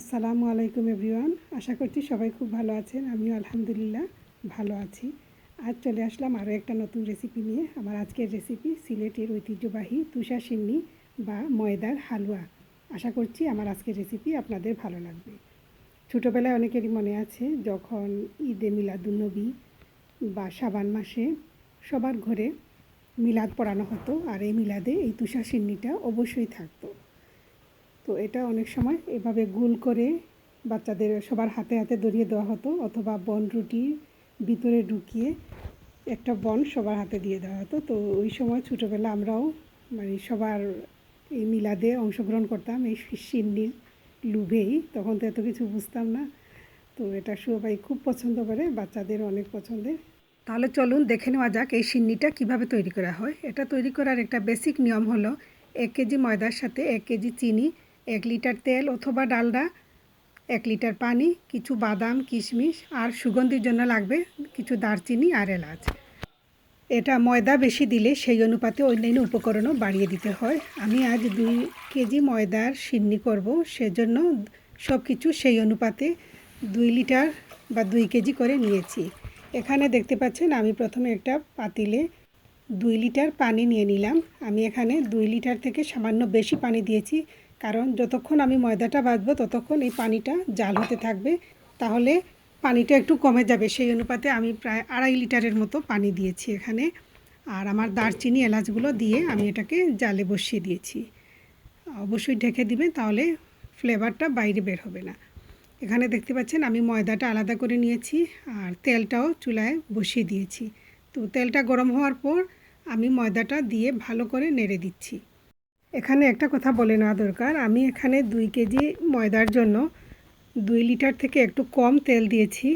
আসসালামু আলাইকুম এভরিওয়ান। আশা করছি সবাই খুব ভালো আছেন। আমিও আলহামদুলিল্লাহ ভালো আছি। আজ চলে আসলাম আরও একটা নতুন রেসিপি নিয়ে। আমার আজকের রেসিপি সিলেটের ঐতিহ্যবাহী তুষা সিন্নি বা ময়দার হালুয়া। আশা করছি আমার আজকের রেসিপি আপনাদের ভালো লাগবে। ছোটোবেলায় অনেকেরই মনে আছে যখন ঈদে মিলাদুন্নবী বা শাবান মাসে সবার ঘরে মিলাদ পড়ানো হতো, আর এই মিলাদে এই তুষা সিন্নিটা অবশ্যই থাকতো। তো এটা অনেক সময় এভাবে গোল করে বাচ্চাদের সবার হাতে হাতে ধরিয়ে দেওয়া হতো, অথবা বন রুটির ভিতরে ঢুকিয়ে একটা বন সবার হাতে দিয়ে দেওয়া হতো। তো ওই সময় ছোটোবেলা আমরাও সবার এই মিলাদে অংশগ্রহণ করতাম এই সিন্নির লুভেই। তখন তো এত কিছু বুঝতাম না। তো এটা সবাই খুব পছন্দ করে, বাচ্চাদের অনেক পছন্দের। তাহলে চলুন দেখে নেওয়া যাক এই সিন্নিটা কিভাবে তৈরি করা হয়। এটা তৈরি করার একটা বেসিক নিয়ম হলো 1 কেজি ময়দার সাথে 1 কেজি চিনি, 1 লিটার তেল অথবা ডালডা, 1 লিটার পানি, কিছু বাদাম কিশমিশ, আর সুগন্ধির জন্য লাগবে কিছু দারচিনি আর এলাচ। এটা ময়দা বেশি দিলে সেই অনুপাতে অন্যান্য উপকরণও বাড়িয়ে দিতে হয়। আমি আজ 2 কেজি ময়দার সিন্নি করব, সেজন্য সব কিছু সেই অনুপাতে 2 লিটার বা 2 কেজি করে নিয়েছি। এখানে দেখতে পাচ্ছেন আমি প্রথমে একটা পাতিলে 2 লিটার পানি নিয়ে নিলাম। আমি এখানে 2 লিটার থেকে সামান্য বেশি পানি দিয়েছি, কারণ যতক্ষণ আমি ময়দাটা ভাজবো ততক্ষণ এই পানিটা জাল হতে থাকবে, তাহলে পানিটা একটু কমে যাবে। সেই অনুপাতে আমি প্রায় 2.5 লিটারের মতো পানি দিয়েছি এখানে। আর আমার দারচিনি এলাচগুলো দিয়ে আমি এটাকে জালে বসিয়ে দিয়েছি। অবশ্যই ঢেকে দিবেন, তাহলে ফ্লেভারটা বাইরে বের হবে না। এখানে দেখতে পাচ্ছেন আমি ময়দাটা আলাদা করে নিয়েছি আর তেলটাও চুলায় বসিয়ে দিয়েছি। তো তেলটা গরম হওয়ার পর আমি ময়দাটা দিয়ে ভালো করে নেড়ে দিচ্ছি। এখানে একটা কথা বলে নেওয়া দরকার, আমি এখানে 2 কেজি ময়দার জন্য 2 লিটার থেকে একটু কম তেল দিয়েছি,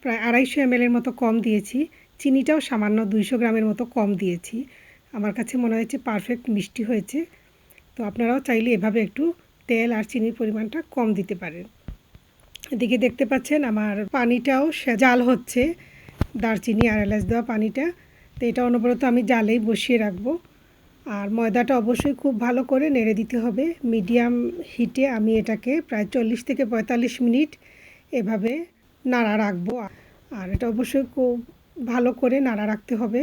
প্রায় 250 ml মতো কম দিয়েছি। চিনিটাও সামান্য 200 গ্রামের মতো কম দিয়েছি। আমার কাছে মনে হয়েছে পারফেক্ট মিষ্টি হয়েছে। তো আপনারাও চাইলে এভাবে একটু তেল আর চিনির পরিমাণটা কম দিতে পারেন। এদিকে দেখতে পাচ্ছেন আমার পানিটাও জাল হচ্ছে, দারচিনি আর এলাচ দেওয়া পানিটা। তো এটা অনবরত আমি জালেই বসিয়ে রাখবো। আর ময়দাটা অবশ্যই খুব ভালো করে নেড়ে দিতে হবে। মিডিয়াম হিটে আমি এটাকে প্রায় 40 থেকে 45 মিনিট এভাবে নাড়া রাখবো। আর এটা অবশ্যই খুব ভালো করে নাড়া রাখতে হবে।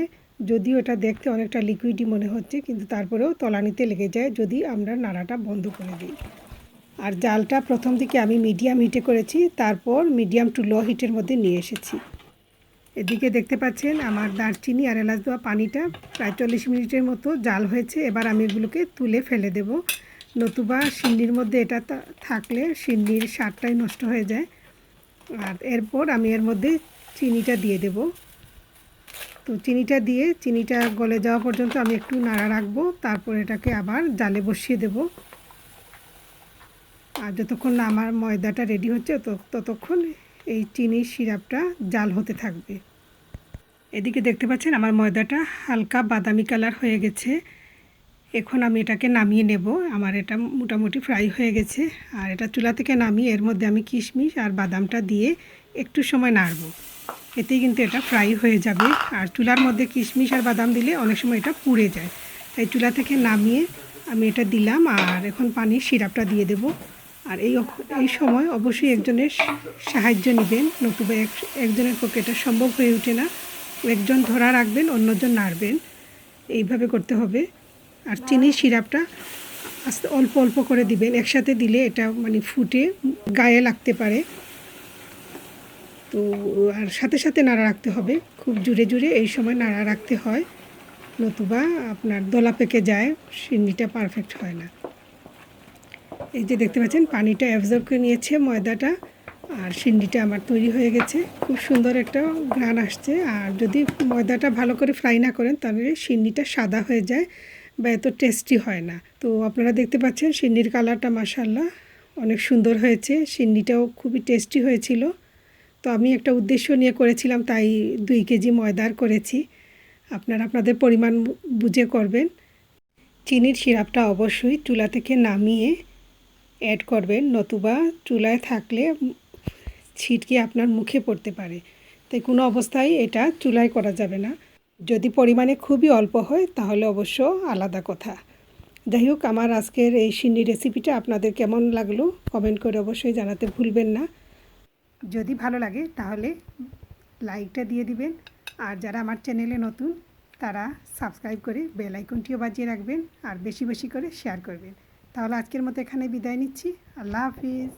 যদিও এটা দেখতে অনেকটা লিকুইডই মনে হচ্ছে, কিন্তু তারপরেও তলানিতে লেগে যায় যদি আমরা নাড়াটা বন্ধ করে দিই। আর জালটা প্রথম দিকে আমি মিডিয়াম হিটে করেছি, তারপর মিডিয়াম টু লো হিটের মধ্যে নিয়ে এসেছি। এদিকে দেখতে পাচ্ছেন আমার দারচিনি আর এলাচ দেওয়া পানিটা প্রায় 40 মিনিটের মতো জাল হয়েছে। এবার আমি এগুলোকে তুলে ফেলে দেব, নতুবা সিন্নির মধ্যে এটা থাকলে সিন্নির স্বাদটাই নষ্ট হয়ে যায়। আর এরপর আমি এর মধ্যে চিনিটা দিয়ে দেব। তো চিনিটা গলে যাওয়া পর্যন্ত আমি একটু নাড়া রাখবো, তারপর এটাকে আবার জালে বসিয়ে দেব। আর যতক্ষণ না আমার ময়দাটা রেডি হচ্ছে ততক্ষণ এই চিনির সিরাপটা জাল হতে থাকবে। এদিকে দেখতে পাচ্ছেন আমার ময়দাটা হালকা বাদামি কালার হয়ে গেছে। এখন আমি এটাকে নামিয়ে নেব। আমার এটা মোটামুটি ফ্রাই হয়ে গেছে। আর এটা চুলা থেকে নামিয়ে এর মধ্যে আমি কিশমিশ আর বাদামটা দিয়ে একটু সময় নাড়ব, এতেই কিন্তু এটা ফ্রাই হয়ে যাবে। আর চুলার মধ্যে কিশমিশ আর বাদাম দিলে অনেক সময় এটা পুড়ে যায়, তাই চুলা থেকে নামিয়ে আমি এটা দিলাম। আর এখন পানির সিরাপটা দিয়ে দেব। আর এই সময় অবশ্যই একজনের সাহায্য নেবেন, নতুবা একজনের পক্ষে এটা সম্ভব হয়ে ওঠে না। একজন ধরা রাখবেন, অন্যজন নাড়বেন, এইভাবে করতে হবে। আর চিনির সিরাপটা আস্তে অল্প অল্প করে দিবেন, একসাথে দিলে এটা ফুটে গায়ে লাগতে পারে। তো আর সাথে সাথে নাড়া রাখতে হবে, খুব জোরে জোরে এই সময় নাড়া রাখতে হয়, নতুবা আপনার দলা পেকে যায়, সিন্নিটা পারফেক্ট হয় না। এই যে দেখতে পাচ্ছেন পানিটা অ্যাবজর্ব করে নিয়েছে ময়দাটা, আর সিন্নিটা আমার তৈরি হয়ে গেছে। খুব সুন্দর একটা ঘ্রাণ আসছে। আর যদি ময়দাটা ভালো করে ফ্রাই না করেন তাহলে সিন্নিটা সাদা হয়ে যায় বা এত টেস্টি হয় না। তো আপনারা দেখতে পাচ্ছেন সিন্নির কালারটা মাশাআল্লাহ অনেক সুন্দর হয়েছে। সিন্নিটাও খুবই টেস্টি হয়েছিল। তো আমি একটা উদ্দেশ্য নিয়ে করেছিলাম, তাই 2 কেজি ময়দার করেছি। আপনারা আপনাদের পরিমাণ বুঝে করবেন। চিনির সিরাপটা অবশ্যই চুলা থেকে নামিয়ে অ্যাড করবেন, নতুবা চুলায় থাকলে ছিটকে আপনার মুখে পড়তে পারে। তাই কোনো অবস্থায় এটা চুলায় করা যাবে না। যদি পরিমাণে খুবই অল্প হয় তাহলে অবশ্য আলাদা কথা। যাই হোক, আমার আজকের এই সিন্নি রেসিপিটা আপনাদের কেমন লাগলো কমেন্ট করে অবশ্যই জানাতে ভুলবেন না। যদি ভালো লাগে তাহলে লাইকটা দিয়ে দিবেন, আর যারা আমার চ্যানেলে নতুন তারা সাবস্ক্রাইব করে বেল আইকনটিও বাজিয়ে রাখবেন, আর বেশি বেশি করে শেয়ার করবেন। তাহলে আজকের মতো এখানে বিদায় নিচ্ছি। আল্লাহ হাফিজ।